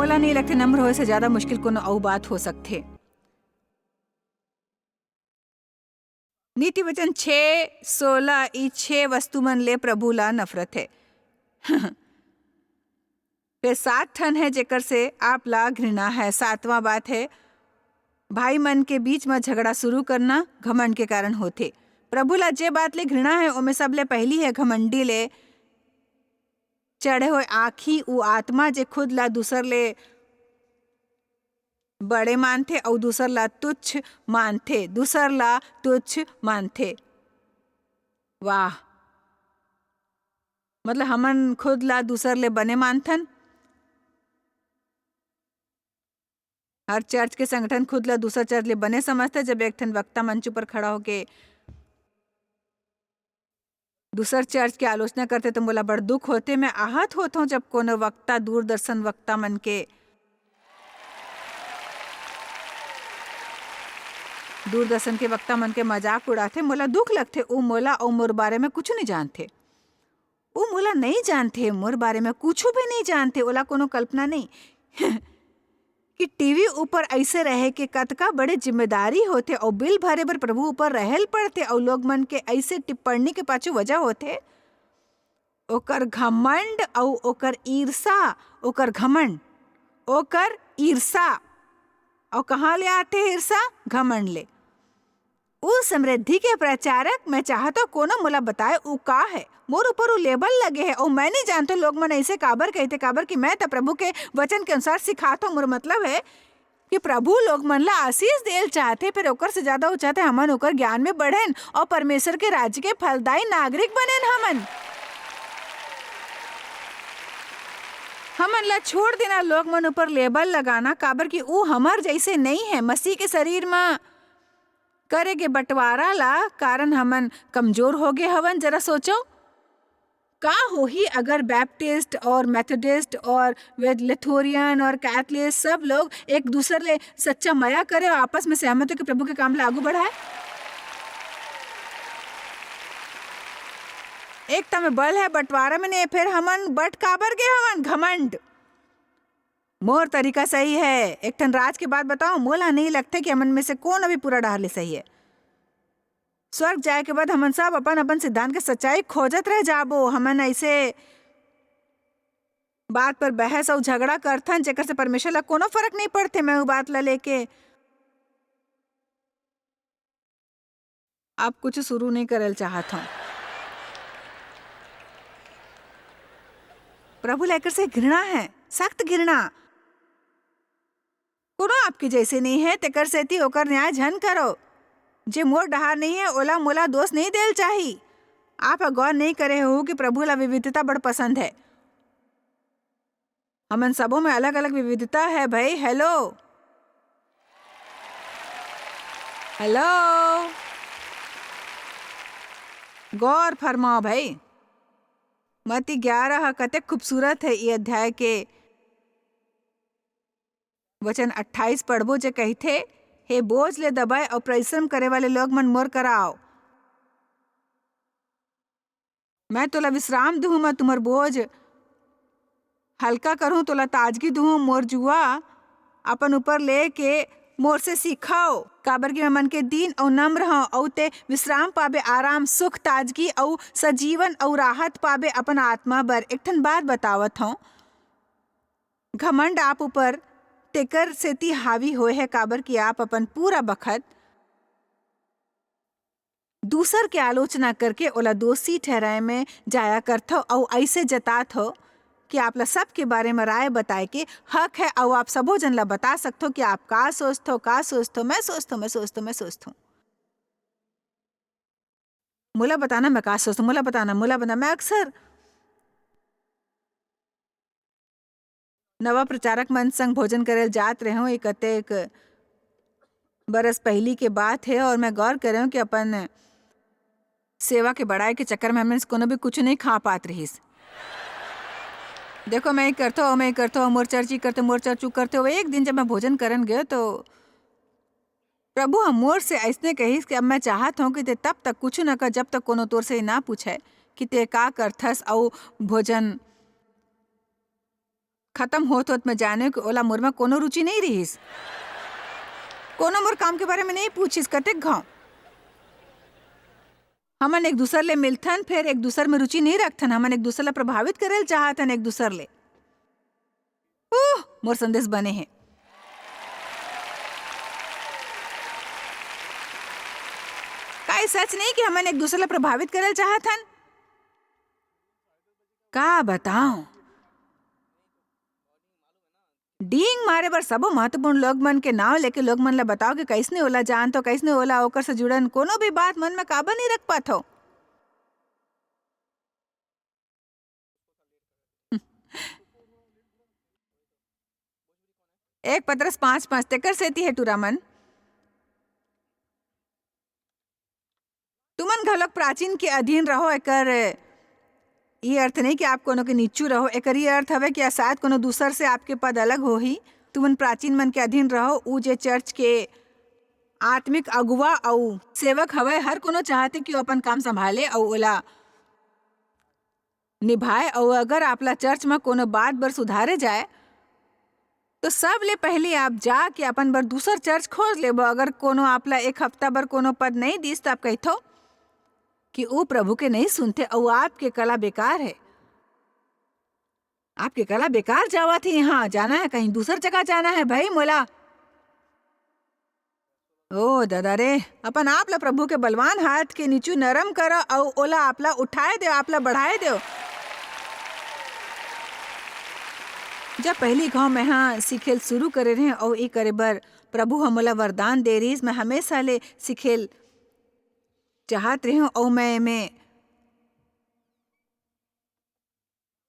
मोला नहीं लगते नम्र होए से ज्यादा मुश्किल कोनो और बात हो सकते। नीति वचन 6:16 ई 6 वस्तु मन ले प्रभु ला नफरत है। फिर 7 ठन है जेकर से आप ला घृणा है। 7वां बात है भाई मन के बीच में झगड़ा शुरू करना घमंड के कारण होते। प्रभु ला जे बात ले घृणा है ओमे सबले पहली है घमंडी ले चढ़े हुए आँखी उ आत्मा जे खुद ला दूसर ले बड़े मानथे और दूसर ला तुच्छ मानथे। वाह, मतलब हमन खुद ला दूसर ले बने मानथन। हर चर्च के संगठन खुद ला दूसरा चर्च ले बने समझते। जब एक ठन वक्ता मंच पर खड़ा होके दूसर चर्च की आलोचना करते तो मोला बड़ दुख होते। मैं आहत होता हूँ जब कोनो वक्ता दूरदर्शन वक्ता मन के मजाक उड़ाते। मोला दुख लगते। ओ मोला और मोर बारे में कुछ नहीं जानते। ओ मोला नहीं जानते, मोर बारे में कुछ भी नहीं जानते। ओला कोनो कल्पना नहीं कि टीवी ऊपर ऐसे रहे के कतका बड़े जिम्मेदारी होते और बिल भरे बर प्रभु ऊपर रहल पड़ते और लोग मन के ऐसे टिप्पणी के पाछू वजह होते। ओकर घमंड और ओकर ईर्षा, ओकर घमंड ओकर ईर्षा और कहाँ ले आते ईर्षा घमंड ले। उस समृद्धि के प्रचारक मैं चाहता कोनो मोला बताए उ का है। मोर ऊपर उ लेबल लगे है और मैं नहीं जानता लोग मन ऐसे काबर कहते। काबर कि मैं तो प्रभु के वचन के अनुसार सिखाता हूँ। मोर मतलब है कि प्रभु लोग मन ला आशीष देल चाहते, फिर ओकर से ज्यादा वो चाहते हमन ओकर ज्ञान में बढ़ेन और परमेश्वर के राज्य के फलदायी नागरिक बनेन। हमन ला छोड़ देना लोग मन ऊपर लेबल लगाना। काबर कि उ हमर जैसे नहीं है। मसीह के शरीर में करे के बंटवारा ला कारण हमन कमजोर हो गए हवन। जरा सोचो का होही अगर बैप्टिस्ट और मेथोडिस्ट और लुथेरियन और कैथलिक सब लोग एक दूसरे ले सच्चा माया करे और आपस में सहमत होकर प्रभु के काम ला आगू बढ़ाए। एकता में बल है, बंटवारा में नहीं। फिर हमन बट काबर गए हवन घमंड। मोर तरीका सही है। एक ठन राज के बात बताओ, मोला नहीं लगता कि हमन में से कौन अभी पूरा डाले सही है। स्वर्ग जाए के बाद हमन सब अपन अपन सिद्धांत के सच्चाई खोजत रह जाबो। हमन ऐसे बात पर बहस और झगड़ा करथन जेकर से परमेश्वर ला कोनो फर्क नहीं पड़ते। मैं वो बात ला लेके आप कुछ शुरू नहीं करल चाहत हूँ। प्रभु लेकर से घृणा है, सख्त घृणा। कोनो आपके जैसे नहीं है तेकर सेती ओकर न्याय झन करो। जे मोर डहार नहीं है ओला मोला दोष नहीं देल चाही। आप गौर नहीं करे हो कि प्रभु ला विविधता बड़ पसंद है। हमन सबों में अलग अलग विविधता है भाई। हेलो हेलो, गौर फरमाओ भाई। मत्ती 11 कते खूबसूरत है। ये अध्याय के वचन 28 पढ़बो जे कहते, हे बोझ ले दबाए और परिश्रम करे वाले लोग मन मोर कराओ, मैं तोला विश्राम दूँ। मैं तुम्हार बोझ हल्का करूँ, तोला ताजगी दूँ। मोर जुआ अपन ऊपर ले के मोर से सीखाओ। काबर कि मैं मन के दीन और नम्र हूँ और ते विश्राम पाबे, आराम, सुख, ताजगी और सजीवन और राहत पाबे अपन आत्मा बर। एक ठन बात बतावत हूँ, घमंड आप ऊपर तेकर सेती हावी होए है। काबर कि आप अपन पूरा बखत दूसर के आलोचना करके ओला दोषी ठहराए में जाया करत हो और ऐसे जतात हो कि आप ला सब के बारे में राय बताए के हक है और आप सबो जन ला बता सकते हो कि आप का सोचते हो। मैं सोचता हूँ। मोला बताना मैं का सोचता हूँ। मोला बताना मैं अक्सर नवा प्रचारक मन संग भोजन करे जात रहे हूँ। एक बरस पहली के बात है और मैं गौर कर रही हूँ कि अपन सेवा के बढ़ाए के चक्कर में हमने कोनो भी कुछ नहीं खा पात रहीस। देखो मैं करता हूँ मोर चर्ची करते हुए। एक दिन जब मैं भोजन करन गयो तो प्रभु हम मोर से ऐसने कहिस कि अब मैं चाहत हूँ कि ते तब तक कुछ न कर जब तक कोनो तोर से ना पूछे कि ते का करथस और भोजन खत्म होत होत मैं जाने कि ओला मोर में कोनो रुचि नहीं रहीस, कोनो मोर काम के बारे में नहीं पूछिस। कतेक घाव हमन एक दूसर ले मिलथन, फिर एक दूसर में रुचि नहीं रखथन। हमन एक दूसर ला प्रभावित करेल चाहतन एक दूसर ले। मोर संदेश बने हैं। का ये सच नहीं कि हमन एक दूसरे ला प्रभावित करेल चाहथन? का बताऊं, डींग मारे बर सबो महत्वपूर्ण लोग मन के नाव लेके लोग मन ला बताओ कि कैसने ओला जान तो कैसने ओला ओकर से जुड़न कोनो भी बात मन में काबर नहीं रख पात हो। एक पत्रस 5:5 तेकर सेती है टूरामन। तुमन घलोक प्राचीन के अधीन रहो। एकर ये अर्थ नहीं कि आप कोनो के नीचू रहो। एकर ये अर्थ हवे कि शायद कोनो दूसर से आपके पद अलग हो ही। तुमन प्राचीन मन के अधीन रहो। ऊ जे चर्च के आत्मिक अगुवा अउ सेवक हवे, हर कोनो चाहते कि वो अपन काम संभाले अउ ओला निभाए। और अगर आपला चर्च में कोनो बात बर सुधारे जाए तो सब ले पहले आप जा के अपन बर दूसर चर्च खोज लेबो। अगर कोनो आपला एक हफ्ता बर कोनो पद नहीं दिस तो आप कहथो कि वो प्रभु के नहीं सुनते और आपके कला बेकार है। आपके कला बेकार जावा थी। यहाँ जाना है, कहीं दूसर जगह जाना है भाई मोला। ओ दादा रे, अपन आप ला प्रभु के बलवान हाथ के नीचू नरम करो और ओला आपला उठाए दो, आपला बढ़ाए दो। जब पहली गांव में हाँ सिखेल शुरू करे रहे और ये करे बर प्रभु हमला वरदान दे रही, मैं हमेशा ले सिखेल चाहत रही हूँ और मैं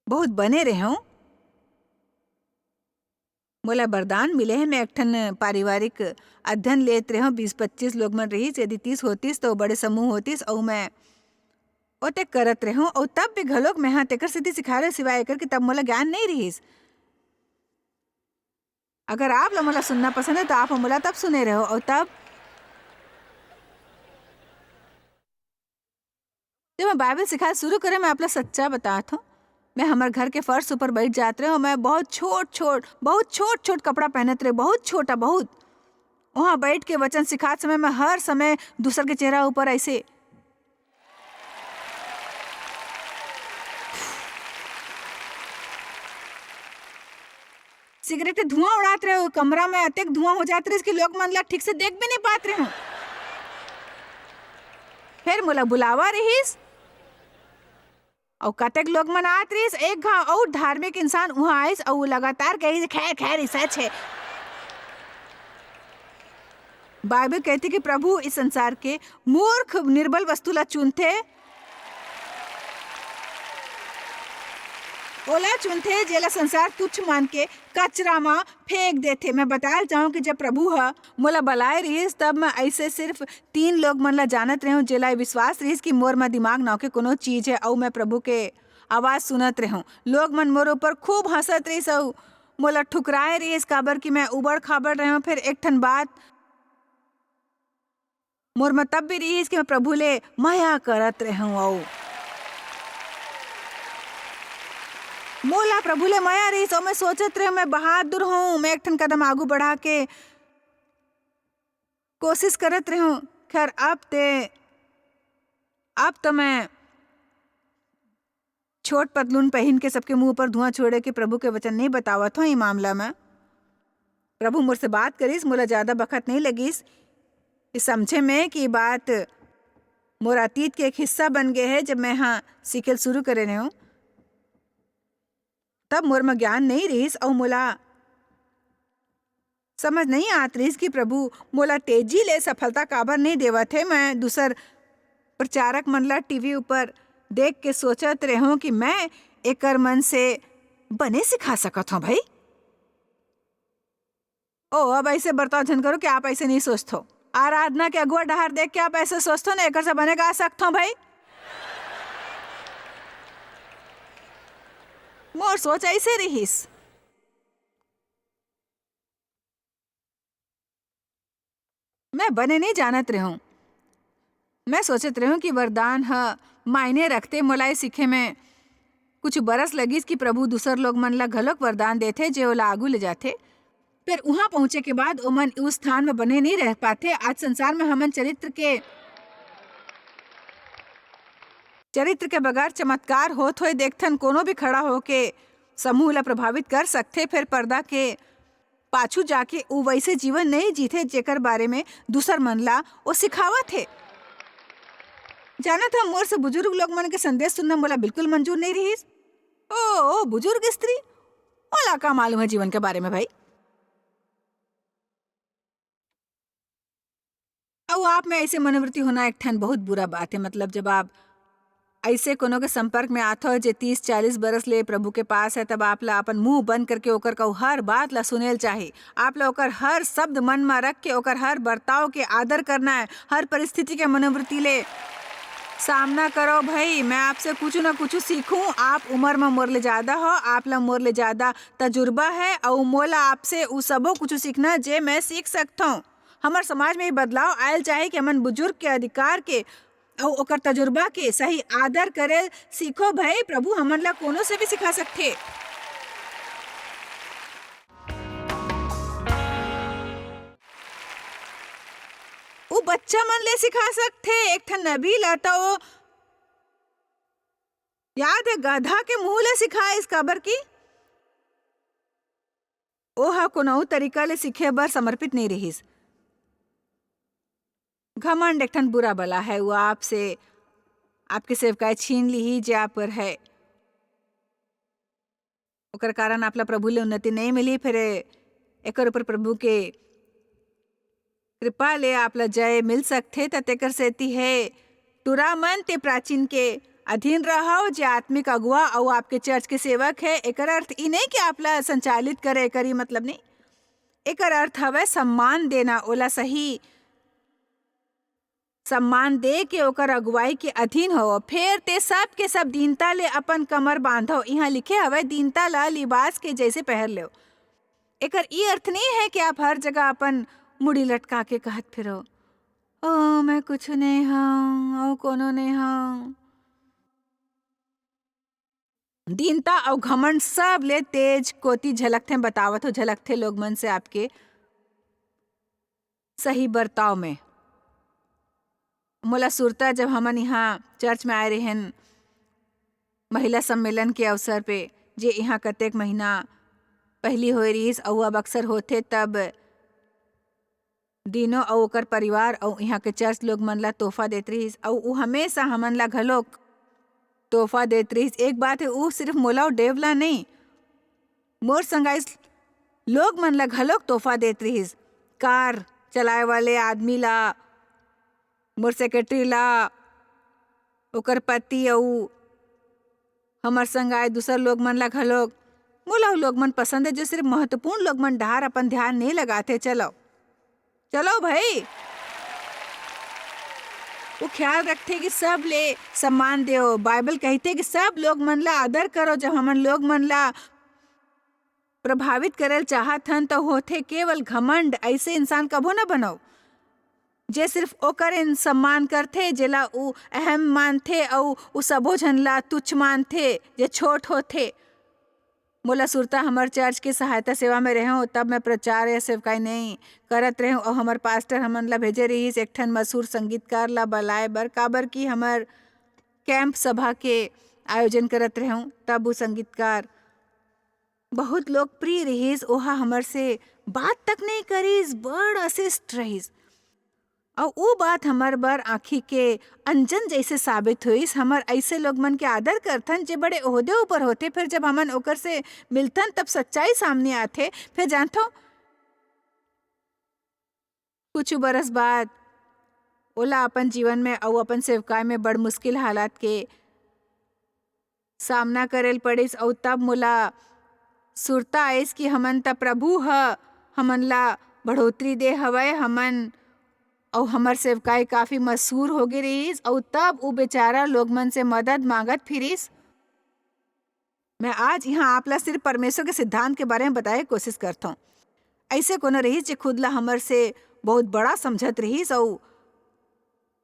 बहुत बने रहे हूँ। मोला वरदान मिले हैं। मैं एक ठन पारिवारिक अध्ययन लेत रहे हूँ। 20-25 लोग मन रही, यदि 30 होतीस तो बड़े समूह होतीस और मैं ओते करत रहे हूँ। और तब भी घलोक मैं हाँ तेकर सीधी सिखा रहे, सिवाय एकर कि तब मोला ज्ञान नहीं रहीस। अगर आप ला मोला सुनना पसंद है तो आप मोला तब सुने रहो। और तब जब मैं बाइबल सिखाना शुरू करे, मैं आपला सच्चा बताता हूँ। मैं हमारे घर के फर्श ऊपर बैठ जाते रहे और मैं बहुत छोट कपड़ा पहनत रहे, बहुत छोटा, बहुत। वहां बैठ के वचन सिखाते समय मैं हर समय दूसर के चेहरा ऊपर ऐसे सिगरेट धुआं उड़ाते रहे। कमरा में अत्यधिक धुआं हो जाते रहे कि लोग मन ला ठीक से देख भी नहीं पाते रहे। फिर मोला बुलावा रहीस और कतेक लोग मन आत रहीस। एक घाव और धार्मिक इंसान वहां आइस और लगातार कही खैर खैर सच है। बाइबल कहती कि प्रभु इस संसार के मूर्ख निर्बल वस्तु ला चुनते, ओला चुनते जेला संसार तुच्छ मान के कचरा में फेंक देते। मैं बताया चाहूँ कि जब प्रभु हा मोला बलाए रहीस तब मैं ऐसे सिर्फ 3 लोग मन ला जानत रही हूँ, जेला विश्वास रहीस कि मोर में दिमाग नाव के कोनो चीज है। और मैं प्रभु के आवाज सुनत रही हूँ। लोग मन मोर ऊपर खूब हंसत रहीस और मोला ठुकराए रहीस काबर कि मैं उबड़ खाबड़ रही हूँ। फिर एक ठन बात मोर में तब भी रहीस कि मैं प्रभु ले माया करत रही हूँ और मोला प्रभु ले माया रही। तो मैं सोचत रही मैं बहादुर हूँ। मैं एक ठन कदम आगू बढ़ा के कोशिश करत रही हूँ। खैर अब तो मैं छोट पतलून पहन के सबके मुंह पर धुआं छोड़े के प्रभु के वचन नहीं बतावत हूँ। ये मामला में प्रभु मुझसे बात करीस, मोला ज्यादा बखत नहीं लगीस इस समझे में कि बात मोर अतीत के एक हिस्सा बन गए है। जब मैं हाँ सीखल शुरू करे रही हूँ तब मोर में ज्ञान नहीं रहीस और मोला समझ नहीं आत रहीस कि प्रभु मोला तेजी ले सफलता काबर नहीं देवत है। मैं दूसर प्रचारक मन ला टीवी ऊपर देख के सोचत रहे हूँ कि मैं एकर मन से बने सिखा सकत हूँ भाई। ओ अब ऐसे बर्ताव झन करो कि आप ऐसे नहीं सोचते हो। आराधना के अगुआ डहार देख के आप ऐसे सोचते हो ना एकर से बने गा सकते हो भाई। मोर सोच ऐसे रहीस। मैं बने नहीं जानत रही हूँ। मैं सोचत रही हूँ कि वरदान मायने रखते मोला सीखे में कुछ बरस लगिस कि प्रभु दूसर लोग मन ला घलोक वरदान देथे जे ओला आगू ले जाथे। फिर वहां पहुंचे के बाद ओमन उस स्थान में बने नहीं रह पाते। आज संसार में हमन चरित्र के बगैर चमत्कार होत होए देखथन। कोनो भी खड़ा होके समूह ला प्रभावित कर सकथे, फिर पर्दा के पाछू जाके वो वैसे जीवन नहीं जीथे जेकर बारे में दूसर मन ला वो सिखावत थे। जाना था मोर से बुजुर्ग लोग मन के संदेश सुनना मोला बिल्कुल मंजूर नहीं रहीस। ओ बुजुर्ग स्त्री, ओला का मालूम है जीवन के बारे में भाई। और आप में ऐसे मनोवृत्ति होना एक ठन बहुत बुरा बात है। मतलब जब आप ऐसे कोनो के संपर्क में आते हो जे 30-40 बरस ले प्रभु के पास है, तब आप ला अपन मुंह बंद करके ओकर का हर बात ला सुनेल चाहे। आप ला ओकर हर शब्द मन में रख के ओकर हर बर्ताव के आदर करना है। हर परिस्थिति के मनोवृत्ति ले सामना करो भाई। मैं आपसे कुछ ना कुछ सीखूं। आप उम्र में मोर ले ज्यादा हो, आप ला मोर ले ज्यादा तजुर्बा है और मोला आपसे उ सबो कुछ सीखना जे मैं सीख सकता हूँ। हमार समाज में बदलाव आयल चाहे कि हमन बुजुर्ग के अधिकार के और ओकर तजुर्बा के सही आदर करे सीखो भाई। प्रभु हमन ला कोनो से भी सिखा सकते। वो बच्चा मन ले सिखा सकते। एक ठन नबी लाता वो याद है गधा के मुंह ले सिखाए इस काबर की ओहा कोनो तरीका ले सीखे बर समर्पित नहीं रहीस। घमंड एक ठन बुरा बला है। वो आपसे आपके सेवकाई छीन ली ही जे आप पर है, ओकर कारण आपला प्रभु ले उन्नति नहीं मिली। फिर एकर ऊपर प्रभु के कृपा ले आपला जय मिल सकथे। तेकर सेती है टुरा मन ते प्राचीन के अधीन रहो जे आत्मिक अगुआ और आपके चर्च के सेवक है। एकर अर्थ ई नहीं कि आपला संचालित करे, एकर ही मतलब नहीं। एकर अर्थ हवे सम्मान देना। ओला सही सम्मान दे के ओकर अगुवाई के अधीन हो। फिर ते सब के सब दीनता ले अपन कमर बांधो। यहाँ लिखे हवे दीनता ला लिबास के जैसे पहन लो। एकर ई अर्थ नहीं है कि आप हर जगह अपन मुड़ी लटका के कहत फिरो ओ मैं कुछ नहीं हूँ, ओ कोनो नहीं हूँ। दीनता और घमंड सब ले तेज कोती झलकते बतावत हो, झलकते लोग मन से आपके सही बर्ताव में। मोला सुरता जब हमन यहाँ चर्च में आए रहेन महिला सम्मेलन के अवसर पे, जे यहाँ कतेक महीना पहली होए रहीस और अब अक्सर होते, तब दिनों और ओकर परिवार और यहाँ के चर्च लोग मन ला तोहफा देत रहीस और वो हमेशा हमन ला घलोक तोहफा देत रहीस। एक बात है, वो सिर्फ मोला और डेवला नहीं, मोर संगाइस लोग मन ला घलोक तोहफा देत रहीस। कार चलाए वाले आदमी ला, मोर सेक्रेटरी ला, ओकर पति और हमर संग आए दूसर लोग मन ला घलोक मोला लोग मन पसंद है, जो सिर्फ महत्वपूर्ण लोग मन डाहर अपन ध्यान नहीं लगाते। चलो चलो भाई, वो ख्याल रखते कि सब ले सम्मान दो। बाइबल कहते कि सब लोग मन ला आदर करो। जब हमन लोग मन ला प्रभावित करल चाहत हन तो होते केवल घमंड। ऐसे इंसान कभो न बनो जे सिर्फ ओकर सम्मान करथे, जेला उ अहम मानथे और उ सबो झन ला तुच्छ मानथे जे छोट होथे। मोला सुरता हमर चर्च के सहायता सेवा में रहे, तब मैं प्रचार या सेवकाई नहीं करत रहे और हमर पास्टर हमन ला भेजे रहीस एक ठन मशहूर संगीतकार ला बलाए बर, काबर की हमर कैंप सभा के आयोजन करत रहे। तब वो संगीतकार बहुत लोकप्रिय रहीस। ओहा हमर से बात तक नहीं करीस, बड़ अशिष्ट रहीस और वो बात हमर बर आँखी के अंजन जैसे साबित हुईस। हमर ऐसे लोग मन के आदर करथन जे बड़े ओहदे ऊपर होते, फिर जब हमन ओकर से मिलथन तब सच्चाई सामने आथे। फिर जानथो कुछ बरस बाद ओला अपन जीवन में और अपन सेवकाई में बड़ मुश्किल हालात के सामना करेल पड़िस और तब मोला सुरता आइस कि हमन त प्रभु हमन ला बढ़ोतरी दे हवय। हमन और हमर सेवकाई काफी मशहूर हो गई रहीस और तब वो बेचारा लोग मन से मदद मांगत फिरिस। मैं आज यहाँ आपला सिर्फ परमेश्वर के सिद्धांत के बारे में बताए कोशिश करता हूँ। ऐसे कोनो रहीस जे खुद ला हमर से बहुत बड़ा समझत रहीस और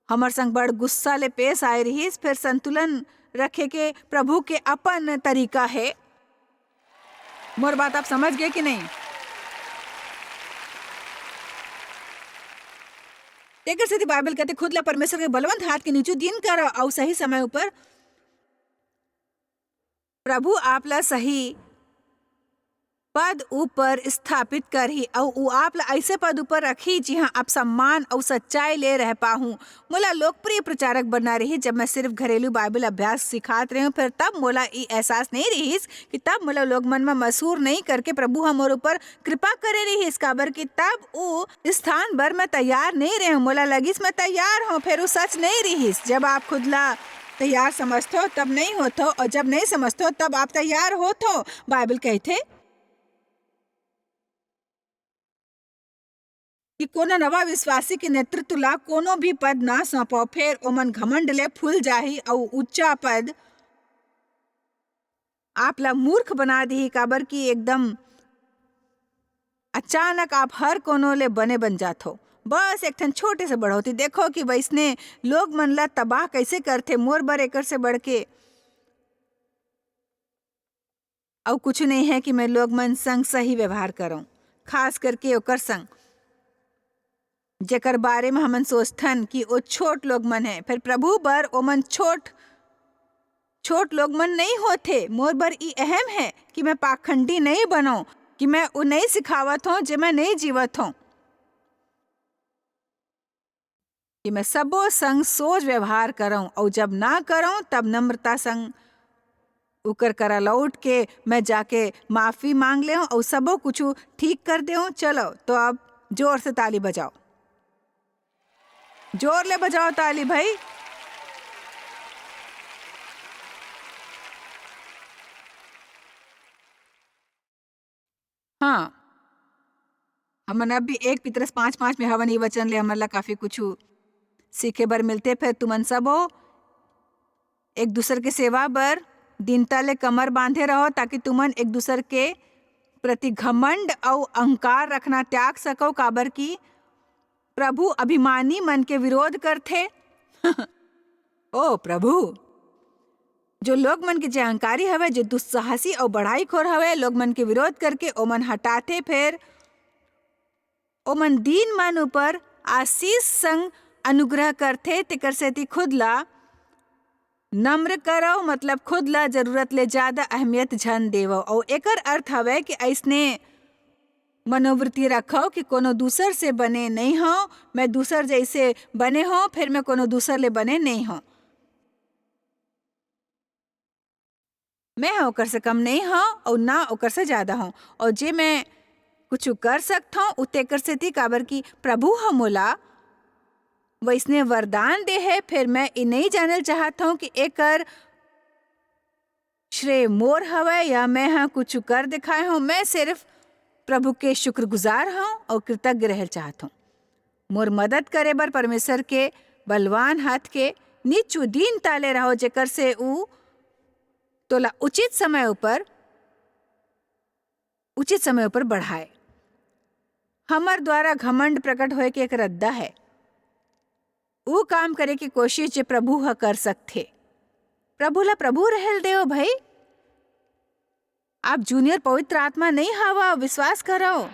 हमर संग बड़ गुस्सा ले पेश आए रहीस। फिर संतुलन रखे के प्रभु के अपन तरीका है। मोर बात आप समझ गए कि नहीं? तेकर सेती बाइबल कहते खुद ला परमेश्वर के बलवंत हाथ के नीचे दिन कर और सही समय ऊपर प्रभु आपला सही पद ऊपर स्थापित करही और उ आपला ऐसे पद ऊपर रखी जहाँ आप सम्मान और सच्चाई ले रह पाहूँ। मोला लोकप्रिय प्रचारक बनना रही जब मैं सिर्फ घरेलू बाइबल अभ्यास सिखात रही हूँ। फिर तब मोला ई एहसास नहीं रहीस कि तब मोला लोग मन में मशहूर नहीं करके प्रभु हमोर ऊपर कृपा करे रहीस, काबर कि तब उ स्थान भर मैं तैयार नहीं रही हूँ। मोला लगिस मैं तैयार हूँ, फिर उ सच नहीं रहीस। जब आप खुद ला तैयार समझते हो तब नहीं होते हो, और जब नहीं समझते हो तब आप तैयार होते हो। बाइबल कहते कि कोनो नवा विश्वासी के नेतृत्व ला कोनो भी पद ना सौंपो, फिर ओमन घमंड ले फूल जाही और ऊंचा पद आप ला मूर्ख बना दी, काबर कि एकदम अचानक आप हर कोनो ले बने बन जात हो। बस एक ठन छोटे से बढ़ोती देखो कि वैसने लोग मन ला तबाह कैसे करते। मोर बर एकर से बढ़ के और कुछ नहीं है कि मैं लोग मन संग सही व्यवहार करूं, खास करके ओकर संग जेकर बारे में हमन सोचथन कि वो छोट लोग मन है। फिर प्रभु बर ओमन छोट छोट लोग मन नहीं होते। मोर बर ई अहम है कि मैं पाखंडी नहीं बनो, कि मैं वो नहीं सिखावत हूँ जो मैं नहीं जीवत हूँ, कि मैं सबो संग सोच व्यवहार करूं और जब ना करूं तब नम्रता संग उकर करा लौट के मैं जाके माफी मांग ले और सबो कुछ ठीक कर दे। चलो तो अब जोर से ताली बजाओ, जोर ले बजाओ ताली भाई। हाँ, हमन अब भी एक पितरस 5:5 में हवन ई वचन ले हमन ला काफी कुछ सीखे बर मिलते। फिर तुमन सब हो एक दूसर के सेवा बर दीनता ले कमर बांधे रहो, ताकि तुमन एक दूसर के प्रति घमंड और अहंकार रखना त्याग सको, काबर की प्रभु अभिमानी मन के विरोध करथे। ओ प्रभु, जो लोग मन के जे अहंकारी हवे, जो दुस्साहसी और बढ़ाई खोर हवे, लोग मन के विरोध करके ओमन हटाते। फिर ओमन दीन मन ऊपर आशीष संग अनुग्रह करथे। तेकर सेती खुद ला नम्र करो, मतलब खुद ला जरूरत ले ज्यादा अहमियत झन देवो। और एकर अर्थ हवे कि ऐसने मनोवृत्ति रखो कि कोनो दूसर से बने नहीं हो, मैं दूसर जैसे बने हो, फिर मैं कोनो दूसर ले बने नहीं हो। मैं ओकर से कम नहीं हो और ना ओकर से ज्यादा हो, और जे मैं कुछ कर सकता हूँ उतेकर से थी, काबर की प्रभु हमोला वैसने वरदान दे है। फिर मैं ये नहीं जानल चाहता हूँ कि एकर श्रेय मोर हवे या मैं हाँ कुछ कर दिखाए हूँ। मैं सिर्फ प्रभु के शुक्रगुजार हूँ और कृतज्ञ रहल चाहता हूँ। मोर मदद करे बर परमेश्वर के बलवान हाथ के नीचू दीन ताले रहो, जेकर से उ तोला उचित समय ऊपर बढ़ाए। हमर द्वारा घमंड प्रकट होए के एक रद्दा है, वो काम करे की कोशिश जे प्रभु ह कर सकथे। प्रभु ला प्रभु रहल देओ भाई। आप जूनियर पवित्र आत्मा नहीं हवा, विश्वास करो।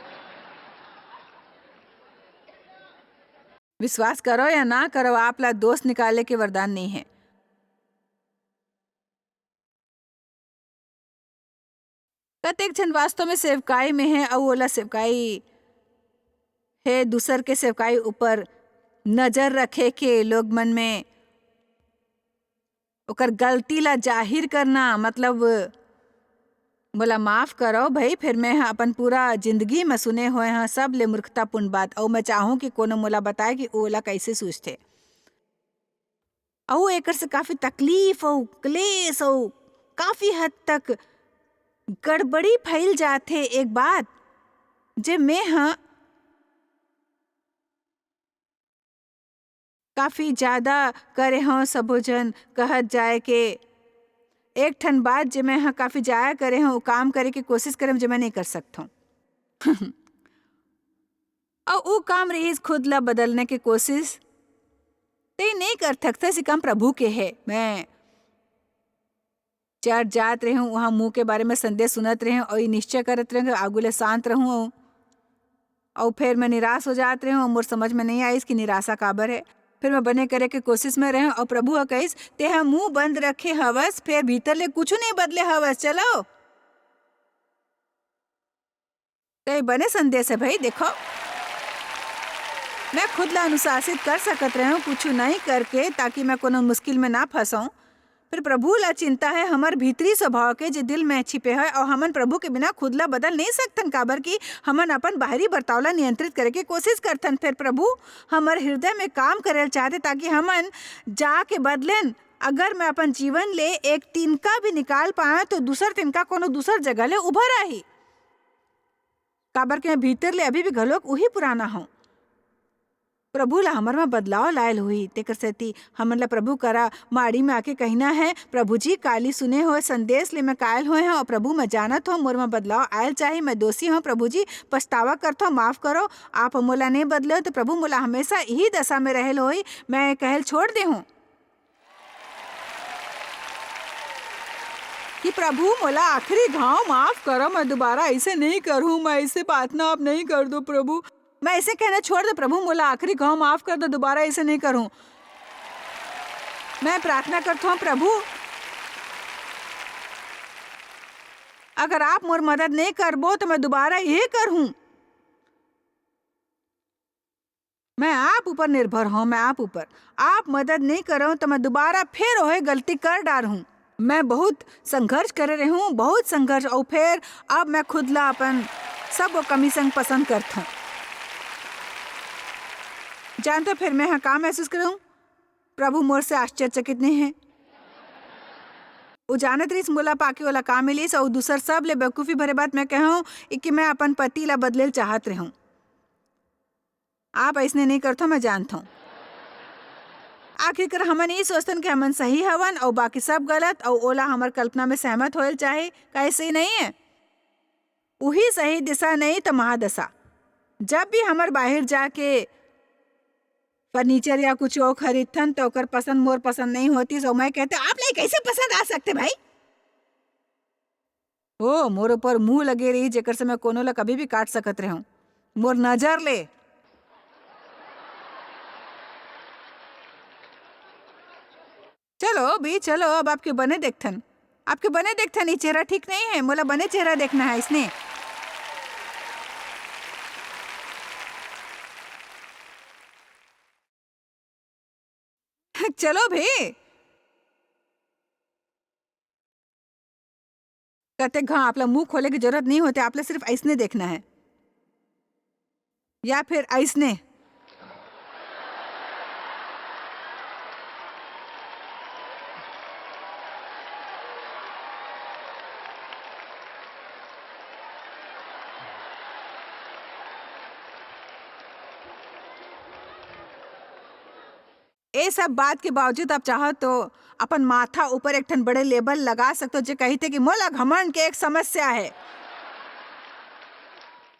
विश्वास करो या ना करो, आप ला दोस्त निकाले के वरदान नहीं है। कतेक जन वास्तव में सेवकाई में है और ओला सेवकाई है दूसर के सेवकाई ऊपर नजर रखे के लोग मन में ओकर गलती ला जाहिर करना, मतलब बोला माफ करो भाई। फिर मैं अपन पूरा जिंदगी में सुने हुए हैं सब ले मूर्खतापूर्ण बात, और मैं चाहूँ कि कोनो मोला बताए कि ओला कैसे सोचते। और एकर से काफी तकलीफ और क्लेश और काफी हद तक गड़बड़ी फैल जाते। एक बात जे मैं हाँ काफी ज्यादा करे हूँ, सबो जन कहत जाए के एक ठन बात जे मैं हाँ काफी जाया करे हूँ, काम करे की कोशिश करे जो मैं नहीं कर सकता हूँ। और वो काम रही खुद ला बदलने की कोशिश ते नहीं कर सकते, से काम प्रभु के है। मैं चर्च जात रहूं, वहाँ मुंह के बारे में संदेश सुनत रहूं और ये निश्चय करत रहूं आगुले शांत रहूं, और फिर मैं निराश हो जात रहूं और मोर समझ में नहीं आई कि निराशा काबर है। फिर मैं बने करे के कोशिश में रहूं और प्रभु ह कहिस ते हा मुंह बंद रखे हवस, फिर भीतर ले कुछ नहीं बदले हवस। चलो तो बने संदेश है भाई। देखो मैं खुद ला अनुशासित कर सकत रहूं कुछ नहीं करके, ताकि मैं कोनो मुश्किल में ना फंसाऊं। फिर प्रभु ला चिंता है हमर भीतरी स्वभाव के जो दिल में छिपे है, और हमन प्रभु के बिना खुद ला बदल नहीं सकतन, काबर की हमन अपन बाहरी बर्ताव ला नियंत्रित करे के कोशिश करथन। फिर प्रभु हमर हृदय में काम करे चाहते ताकि हमन जाके बदलेन। अगर मैं अपन जीवन ले एक तिनका भी निकाल पाए तो दूसर तिनका कोनो दूसर जगह ले उभर आही, काबर के मैं भीतर ले अभी भी घलोक वही पुराना हूँ। प्रभु ला हमर में बदलाव लायल हुई, तेकर सेती हमन ला प्रभु करा माड़ी में आके कहना है, प्रभु जी काली सुने हो संदेश ले मैं कायल होए हैं, और प्रभु मैं जानत हूँ मोर में बदलाव आयल चाहिए, मैं दोषी हूँ, प्रभु जी पछतावा करता हूँ, माफ करो। आप मोला नहीं बदले तो प्रभु मोला हमेशा यही दशा में रहल होई, मैं कहल छोड़ दे हूँ कि प्रभु मोला आखिरी घाव माफ करो, मैं दोबारा ऐसे नहीं करूँ, मैं ऐसे बात ना आप नहीं कर दो प्रभु, मैं ऐसे कहना छोड़ दो प्रभु, मोला आखिरी घाव माफ कर दो, दोबारा ऐसे नहीं करूं। मैं प्रार्थना करता हूं प्रभु, अगर आप मोर मदद नहीं करबो तो मैं दोबारा ये करूं। मैं आप ऊपर निर्भर हूं, मैं आप ऊपर, आप मदद नहीं करो तो मैं दोबारा फिर वही गलती कर डालूं। मैं बहुत संघर्ष कर रही हूँ, बहुत संघर्ष, और फिर अब मैं खुद ला अपन सब वो कमी संग पसंद करता हूँ। जानते फिर मैं हाँ का महसूस करूं, प्रभु मोर से आश्चर्यचकित नहीं है। वो जानत रही मोला पाके वाला काम मिलीस, और दूसर सब ले बेवकूफी भरे बात मैं कहूँ कि मैं अपन पति ला बदलेल चाहत रहूं। आप ऐसने नहीं करते मैं जानता हूँ। आखिरकार हमन ये सोचतन कि हमन सही हवन और बाकी सब गलत, और ओला हमार कल्पना में सहमत होल चाहे, कैसे नहीं है वही सही दिशा नहीं तो महादशा। जब भी हमार बाहर जाके फर्नीचर या कुछ और खरीदथन तो ओकर पसंद मोर पसंद नहीं होती, तो मैं कहते आप नहीं कैसे पसंद आ सकते भाई। ओ मोर ऊपर मुंह लगे रही जेकर से मैं कोनो ला कभी भी काट सकत रहूं, मोर नजर ले। चलो भी चलो, अब आपके बने देखथन, आपके बने देखथन, ये चेहरा ठीक नहीं है, मोला बने चेहरा देखना है इसने। चलो भी कहते घा आपला मुंह खोले की जरूरत नहीं होती, आपले सिर्फ ऐसने देखना है या फिर ऐसने। ये सब बात के बावजूद आप चाहो तो अपन माथा ऊपर एक ठन बड़े लेबल लगा सकते हो जो कहते कि मोला घमंड के एक समस्या है,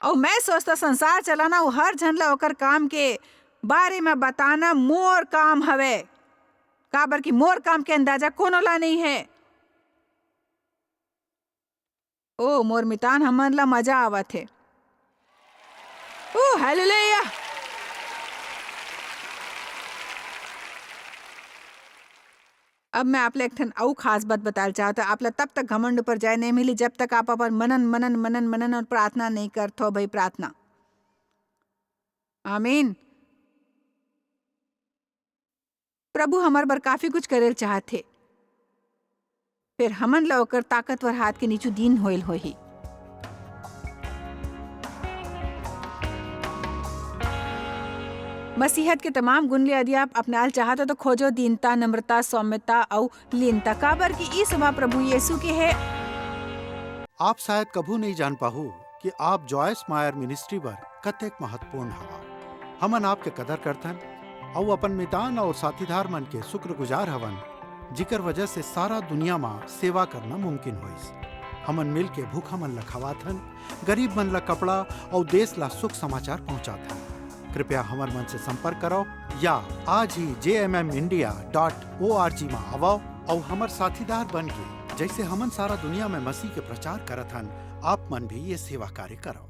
और मैं सोचता संसार चलाना वो हर झन ला ओकर काम के बारे में बताना मोर काम हवे, काबर की मोर काम के अंदाजा कोनो ला नहीं है। ओ मोर मितान हमन ला मजा आवत है। ओ हालेलुया। अब मैं आपले एक ठन और खास बात बताना चाहता, आपला तब तक घमंड ऊपर जाए नहीं मिली जब तक आप अपन मनन मनन मनन मनन और प्रार्थना नहीं करते हो भाई। प्रार्थना, आमीन। प्रभु हमार बर काफी कुछ करे चाहते, फिर हमन ला ओकर ताकतवर हाथ के नीचू दीन होइल होही। मसीहत के तमाम गुण ले यदि आप अपनाल चाहते तो खोजो दीनता, नम्रता, सौम्यता और लीनता, काबर की ई स्वभाव प्रभु यीशु के है। आप शायद कभू नहीं जान पाहु कि आप जॉयस मायर मिनिस्ट्री बर कतेक महत्वपूर्ण हवा। हमन आपके कदर करथन और अपन मितान और साथीदार मन के शुक्रगुजार हवन, जिकर वजह से सारा दुनिया में सेवा करना मुमकिन होइस। हमन मिल के भूखा मन ला खवाथन, गरीब मन ला कपड़ा और देश ला सुख समाचार पहुंचाथन। कृपया हमार मन से संपर्क करो या आज ही jmmindia.org में आवो और हमार साथीदार बन के जैसे हमन सारा दुनिया में मसीह के प्रचार करत हन, आप मन भी ये सेवा कार्य करो।